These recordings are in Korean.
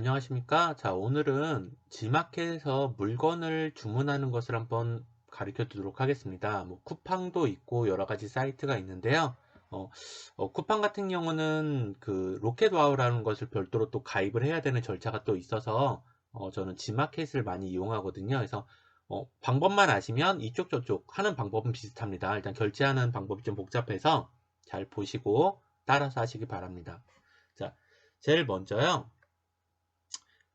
안녕하십니까? 자, 오늘은 지마켓에서 물건을 주문하는 것을 한번 가르쳐 드리도록 하겠습니다. 뭐, 쿠팡도 있고 여러 가지 사이트가 있는데요. 어, 쿠팡 같은 경우는 그 로켓와우라는 것을 별도로 또 가입을 해야 되는 절차가 또 있어서 저는 지마켓을 많이 이용하거든요. 그래서 방법만 아시면 이쪽 저쪽 하는 방법은 비슷합니다. 일단 결제하는 방법이 좀 복잡해서 잘 보시고 따라서 하시기 바랍니다. 자, 제일 먼저요.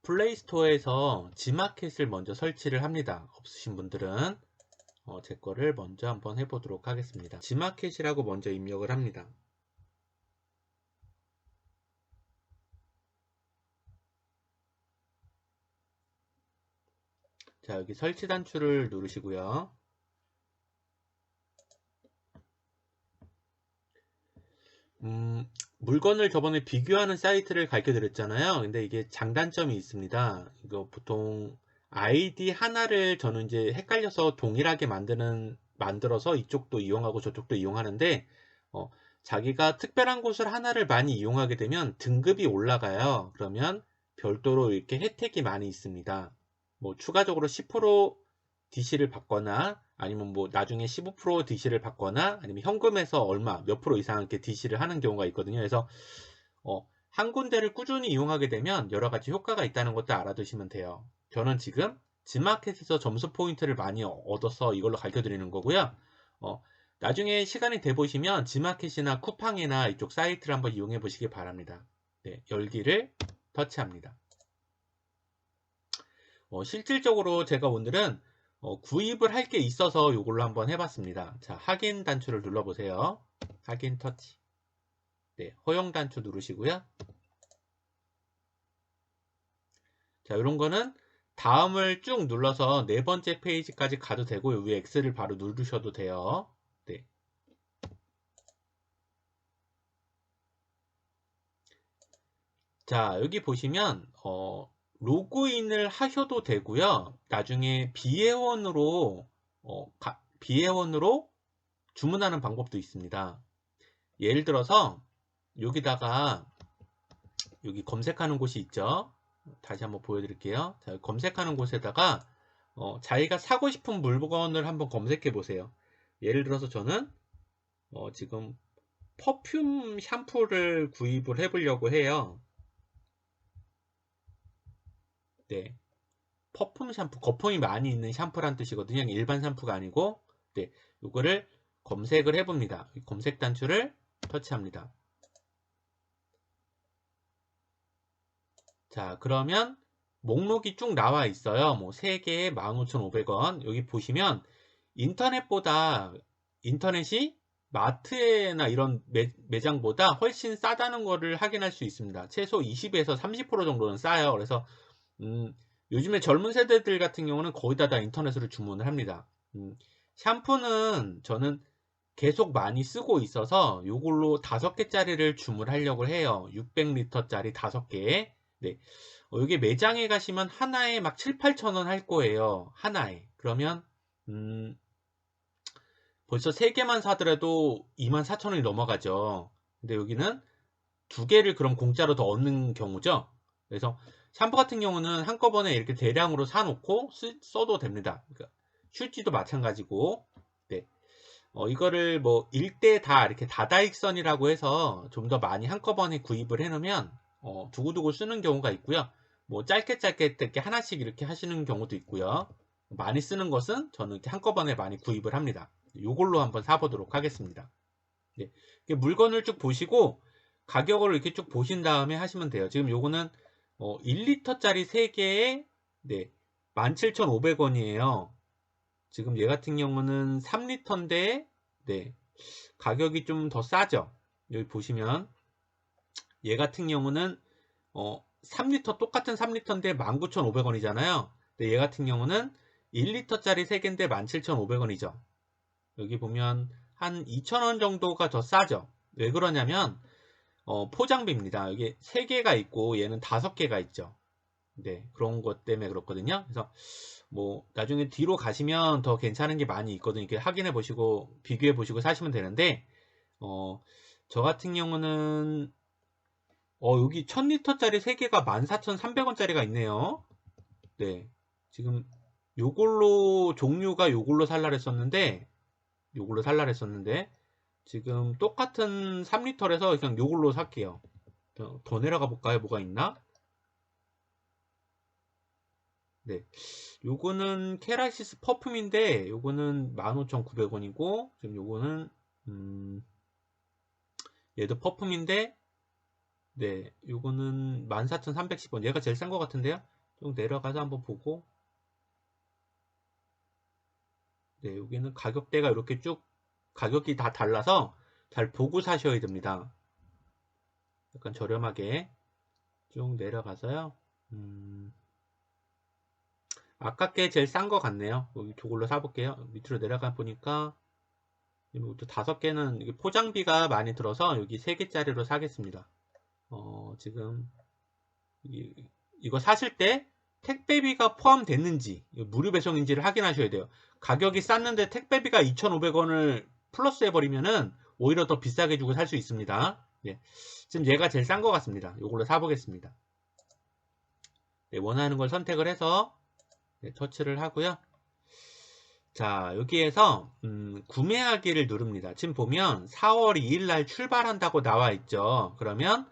플레이스토어에서 지마켓을 먼저 설치를 합니다. 없으신 분들은 제 거를 먼저 한번 해보도록 하겠습니다. 지마켓이라고 먼저 입력을 합니다. 자, 여기 설치 단추를 누르시고요. 물건을 저번에 비교하는 사이트를 가르쳐 드렸잖아요. 근데 이게 장단점이 있습니다. 이거 보통 아이디 하나를 저는 이제 헷갈려서 동일하게 만들어서 이쪽도 이용하고 저쪽도 이용하는데, 자기가 특별한 곳을 하나를 많이 이용하게 되면 등급이 올라가요. 그러면 별도로 이렇게 혜택이 많이 있습니다. 뭐 추가적으로 10% DC를 받거나 아니면 뭐 나중에 15% DC를 받거나 아니면 현금에서 얼마 몇 프로 이상 이렇게 DC를 하는 경우가 있거든요. 그래서 한 군데를 꾸준히 이용하게 되면 여러 가지 효과가 있다는 것도 알아두시면 돼요. 저는 지금 지마켓에서 점수 포인트를 많이 얻어서 이걸로 가르쳐 드리는 거고요. 나중에 시간이 돼 보시면 지마켓이나 쿠팡이나 이쪽 사이트를 한번 이용해 보시기 바랍니다. 네, 열기를 터치합니다. 실질적으로 제가 오늘은 구입을 할 게 있어서 이걸로 한번 해봤습니다. 자, 확인 단추를 눌러보세요. 확인 터치. 네, 허용 단추 누르시고요. 자, 이런 거는 다음을 쭉 눌러서 네 번째 페이지까지 가도 되고 위에 X를 바로 누르셔도 돼요. 네. 자, 여기 보시면 로그인을 하셔도 되고요. 나중에 비회원으로 주문하는 방법도 있습니다. 예를 들어서 여기다가 여기 검색하는 곳이 있죠. 다시 한번 보여드릴게요. 자, 검색하는 곳에다가 자기가 사고 싶은 물건을 한번 검색해 보세요. 예를 들어서 저는 지금 퍼퓸 샴푸를 구입을 해보려고 해요. 네, 퍼퓸 샴푸, 거품이 많이 있는 샴푸란 뜻이거든요. 일반 샴푸가 아니고, 네, 이거를 검색을 해봅니다. 검색 단추를 터치합니다. 자, 그러면 목록이 쭉 나와 있어요. 뭐 3개에 15,500원. 여기 보시면 인터넷이 마트나 이런 매장보다 훨씬 싸다는 거를 확인할 수 있습니다. 최소 20에서 30% 정도는 싸요. 그래서 요즘에 젊은 세대들 같은 경우는 거의 다 인터넷으로 주문을 합니다. 샴푸는 저는 계속 많이 쓰고 있어서 이걸로 5개짜리를 주문하려고 해요. 600리터짜리 5개. 네. 여기 매장에 가시면 하나에 막 7, 8천 원 할 거예요. 하나에. 그러면 벌써 3개만 사더라도 24,000원이 넘어가죠. 근데 여기는 2개를 그럼 공짜로 더 얻는 경우죠. 그래서 샴푸 같은 경우는 한꺼번에 이렇게 대량으로 사놓고 써도 됩니다. 그러니까 휴지도 마찬가지고. 네. 이거를 뭐 일대 다 이렇게 다다익선이라고 해서 좀 더 많이 한꺼번에 구입을 해놓으면 두고두고 쓰는 경우가 있고요. 뭐 짧게 이렇게 하나씩 이렇게 하시는 경우도 있고요. 많이 쓰는 것은 저는 이렇게 한꺼번에 많이 구입을 합니다. 이걸로 한번 사보도록 하겠습니다. 네. 물건을 쭉 보시고 가격을 이렇게 쭉 보신 다음에 하시면 돼요. 지금 요거는 1리터짜리 3개에 네, 17,500원이에요. 지금 얘 같은 경우는 3리터인데 네, 가격이 좀 더 싸죠. 여기 보시면 얘 같은 경우는 3리터 똑같은 3리터인데 19,500원이잖아요. 근데 얘 같은 경우는 1리터짜리 3개인데 17,500원이죠. 여기 보면 한 2,000원 정도가 더 싸죠. 왜 그러냐면 포장비입니다. 여기 3개가 있고 얘는 5개가 있죠. 네, 그런 것 때문에 그렇거든요. 그래서 뭐 나중에 뒤로 가시면 더 괜찮은 게 많이 있거든요. 이렇게 확인해 보시고 비교해 보시고 사시면 되는데 저 같은 경우는 여기 1000리터짜리 3개가 14,300원짜리가 있네요. 네. 지금 요걸로 종류가 요걸로 살라 했었는데 지금 똑같은 3리터라서 그냥 요걸로 살게요. 더 내려가 볼까요? 뭐가 있나? 네. 요거는 케라시스 퍼퓸인데 요거는 15,900원이고 지금 요거는 얘도 퍼퓸인데 네, 요거는 14,310원. 얘가 제일 싼 것 같은데요? 좀 내려가서 한번 보고 네, 여기는 가격대가 이렇게 쭉 가격이 다 달라서 잘 보고 사셔야 됩니다. 약간 저렴하게 쭉 내려가서요. 아깝게 제일 싼 것 같네요. 여기 저걸로 사볼게요. 밑으로 내려가 보니까 이것도 5개는 포장비가 많이 들어서 여기 3개짜리로 사겠습니다. 지금 이거 사실 때 택배비가 포함됐는지 무료 배송인지를 확인하셔야 돼요. 가격이 쌌는데 택배비가 2,500원을 플러스 해버리면은 오히려 더 비싸게 주고 살 수 있습니다. 네. 지금 얘가 제일 싼 것 같습니다. 이걸로 사보겠습니다. 네, 원하는 걸 선택을 해서 네, 터치를 하고요. 자, 여기에서 구매하기를 누릅니다. 지금 보면 4월 2일 날 출발한다고 나와 있죠. 그러면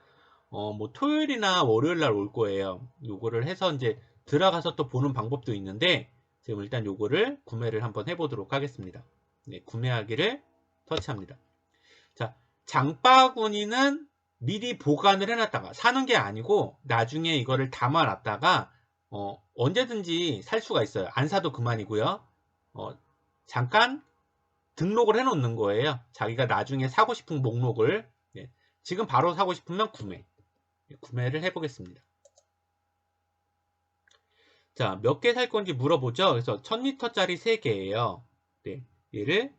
뭐 토요일이나 월요일 날 올 거예요. 요거를 해서 이제 들어가서 또 보는 방법도 있는데 지금 일단 요거를 구매를 한번 해보도록 하겠습니다. 네, 구매하기를 터치합니다. 자, 장바구니는 미리 보관을 해놨다가 사는 게 아니고 나중에 이거를 담아놨다가 언제든지 살 수가 있어요. 안 사도 그만이고요. 잠깐 등록을 해놓는 거예요. 자기가 나중에 사고 싶은 목록을 네, 지금 바로 사고 싶으면 구매를 해보겠습니다. 자, 몇 개 살 건지 물어보죠. 그래서 1000리터짜리 3개예요. 네, 얘를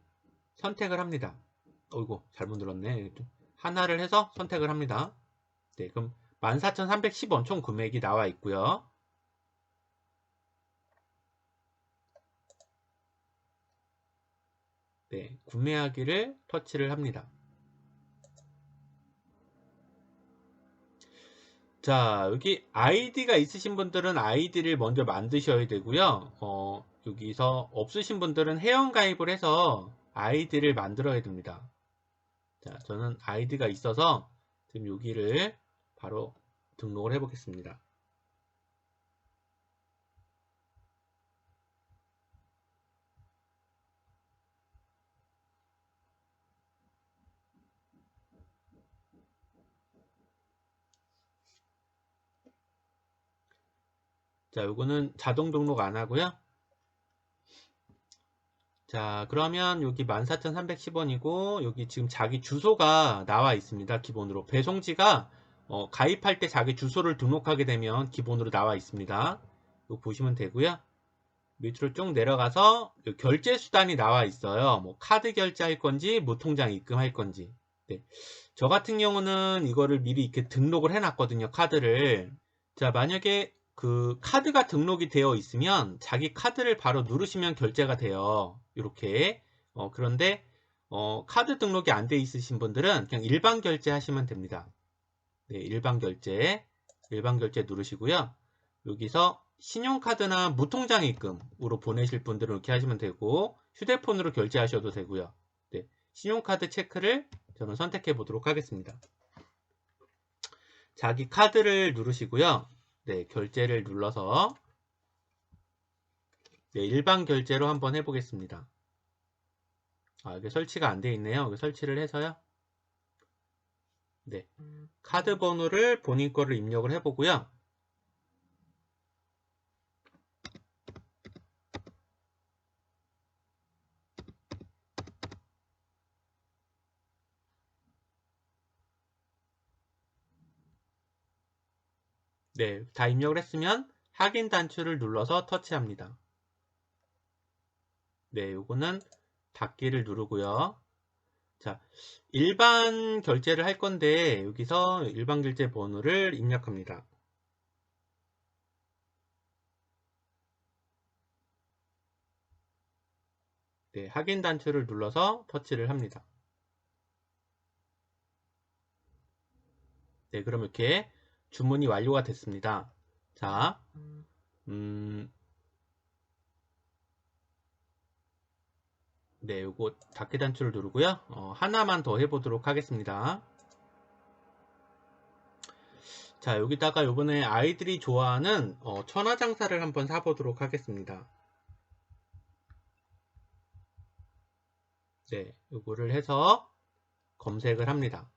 선택을 합니다. 어이구, 잘못 눌렀네. 하나를 해서 선택을 합니다. 네, 그럼 14,310원 총 금액이 나와 있고요. 네, 구매하기를 터치를 합니다. 자, 여기 아이디가 있으신 분들은 아이디를 먼저 만드셔야 되고요. 여기서 없으신 분들은 회원가입을 해서 아이디를 만들어야 됩니다. 자, 저는 아이디가 있어서 지금 여기를 바로 등록을 해 보겠습니다. 자, 요거는 자동 등록 안 하고요. 자, 그러면 여기 14,310원이고 여기 지금 자기 주소가 나와 있습니다. 기본으로 배송지가 가입할 때 자기 주소를 등록하게 되면 기본으로 나와 있습니다. 이거 보시면 되고요. 밑으로 쭉 내려가서 결제 수단이 나와 있어요. 뭐 카드 결제할 건지 무통장 입금할 건지. 네. 저 같은 경우는 이거를 미리 이렇게 등록을 해놨거든요. 카드를. 자, 만약에 그 카드가 등록이 되어 있으면 자기 카드를 바로 누르시면 결제가 돼요. 이렇게. 그런데 카드 등록이 안 돼 있으신 분들은 그냥 일반 결제 하시면 됩니다. 네, 일반 결제 누르시고요. 여기서 신용카드나 무통장 입금으로 보내실 분들은 이렇게 하시면 되고 휴대폰으로 결제하셔도 되고요. 네, 신용카드 체크를 저는 선택해 보도록 하겠습니다. 자기 카드를 누르시고요. 네, 결제를 눌러서 네, 일반 결제로 한번 해보겠습니다. 이게 설치가 안 돼 있네요. 이거 설치를 해서요. 네, 카드 번호를 본인 거를 입력을 해보고요. 네, 다 입력을 했으면 확인 단추를 눌러서 터치합니다. 네, 요거는 닫기를 누르고요. 자, 일반 결제를 할 건데 여기서 일반 결제 번호를 입력합니다. 네, 확인 단추를 눌러서 터치를 합니다. 네, 그럼 이렇게 주문이 완료가 됐습니다. 자, 네, 요거 닫기 단추를 누르고요. 하나만 더 해보도록 하겠습니다. 자, 여기다가 요번에 아이들이 좋아하는 천하장사를 한번 사보도록 하겠습니다. 네, 요거를 해서 검색을 합니다.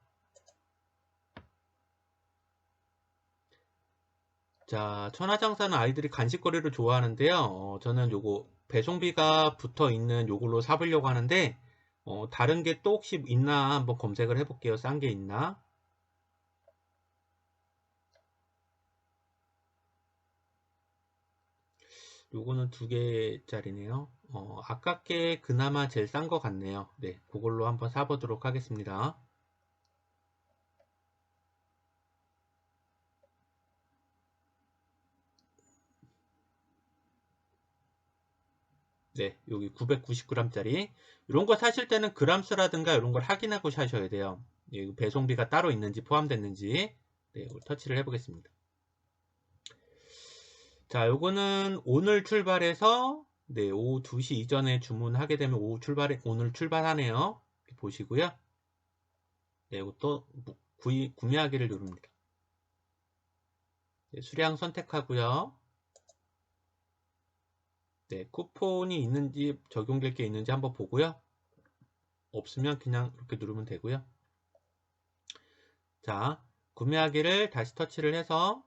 자, 천하장사는 아이들이 간식거리를 좋아하는데요. 저는 요거 배송비가 붙어 있는 요걸로 사보려고 하는데 다른 게 또 혹시 있나 한번 검색을 해볼게요. 싼 게 있나? 요거는 2개짜리네요. 아깝게 그나마 제일 싼 것 같네요. 네, 그걸로 한번 사보도록 하겠습니다. 네, 여기 990g짜리. 이런 거 사실 때는 그람수라든가 이런 걸 확인하고 사셔야 돼요. 예, 배송비가 따로 있는지 포함됐는지. 네, 이걸 터치를 해보겠습니다. 자, 요거는 오늘 출발해서 네, 오후 2시 이전에 주문하게 되면 오늘 출발하네요. 이렇게 보시고요. 네, 이것도 구매하기를 누릅니다. 네, 수량 선택하고요. 네, 쿠폰이 있는지 적용될 게 있는지 한번 보고요. 없으면 그냥 이렇게 누르면 되고요. 자, 구매하기를 다시 터치를 해서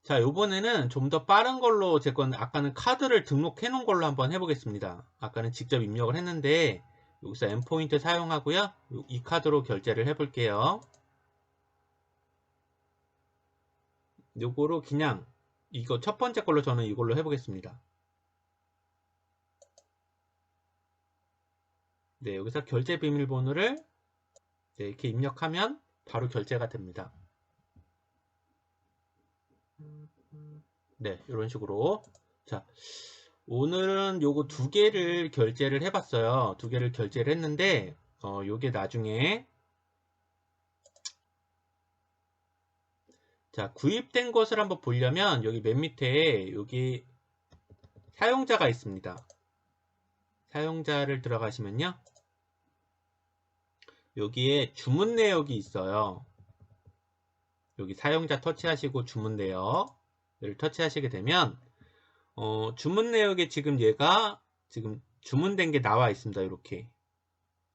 자, 요번에는 좀 더 빠른 걸로 아까는 카드를 등록해 놓은 걸로 한번 해보겠습니다. 아까는 직접 입력을 했는데 여기서 N포인트 사용하고요. 이 카드로 결제를 해볼게요. 요거로 그냥 이거 첫 번째 걸로 저는 이걸로 해보겠습니다. 네, 여기서 결제 비밀번호를 네, 이렇게 입력하면 바로 결제가 됩니다. 네, 이런 식으로. 자, 오늘은 요거 2개를 결제를 해봤어요. 2개를 결제를 했는데, 요게 나중에, 자, 구입된 것을 한번 보려면, 여기 맨 밑에, 여기 사용자가 있습니다. 사용자를 들어가시면요. 여기에 주문 내역이 있어요. 여기 사용자 터치하시고 주문 내역을 터치하시게 되면, 주문 내역에 지금 얘가 지금 주문된 게 나와 있습니다. 이렇게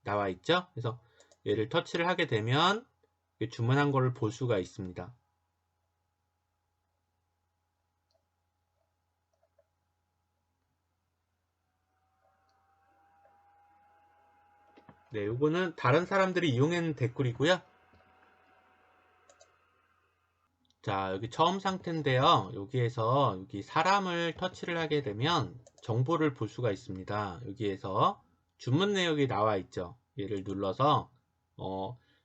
나와 있죠. 그래서 얘를 터치를 하게 되면 주문한 거를 볼 수가 있습니다. 네, 요거는 다른 사람들이 이용했는 댓글이고요. 자, 여기 처음 상태인데요. 여기에서 여기 사람을 터치를 하게 되면 정보를 볼 수가 있습니다. 여기에서 주문 내역이 나와 있죠. 얘를 눌러서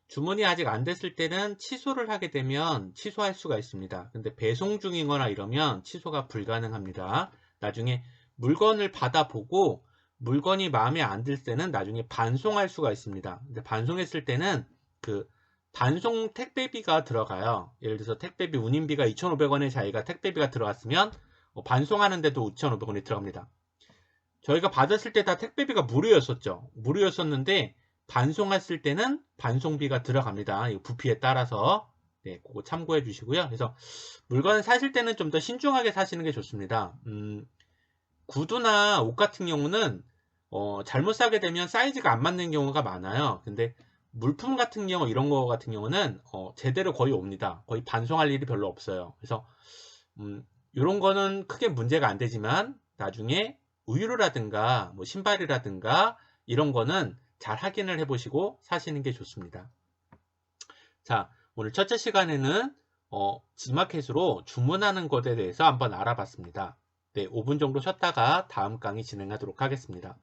주문이 아직 안 됐을 때는 취소를 하게 되면 취소할 수가 있습니다. 근데 배송 중이거나 이러면 취소가 불가능합니다. 나중에 물건을 받아보고 물건이 마음에 안 들 때는 나중에 반송할 수가 있습니다. 근데 반송했을 때는 그 반송 택배비가 들어가요. 예를 들어서 택배비 운임비가 2,500원의 자기가 택배비가 들어갔으면 반송하는데도 2,500원이 들어갑니다. 저희가 받았을 때 다 택배비가 무료였었죠. 무료였었는데 반송했을 때는 반송비가 들어갑니다. 이 부피에 따라서 네, 그거 참고해 주시고요. 그래서 물건을 사실 때는 좀 더 신중하게 사시는 게 좋습니다. 구두나 옷 같은 경우는 잘못 사게 되면 사이즈가 안 맞는 경우가 많아요. 근데 물품 같은 경우 이런 거 같은 경우는 제대로 거의 옵니다. 거의 반송할 일이 별로 없어요. 그래서 이런 거는 크게 문제가 안 되지만 나중에 우유라든가 뭐 신발이라든가 이런 거는 잘 확인을 해보시고 사시는 게 좋습니다. 자, 오늘 첫째 시간에는 지마켓으로 주문하는 것에 대해서 한번 알아봤습니다. 네, 5분 정도 쉬었다가 다음 강의 진행하도록 하겠습니다.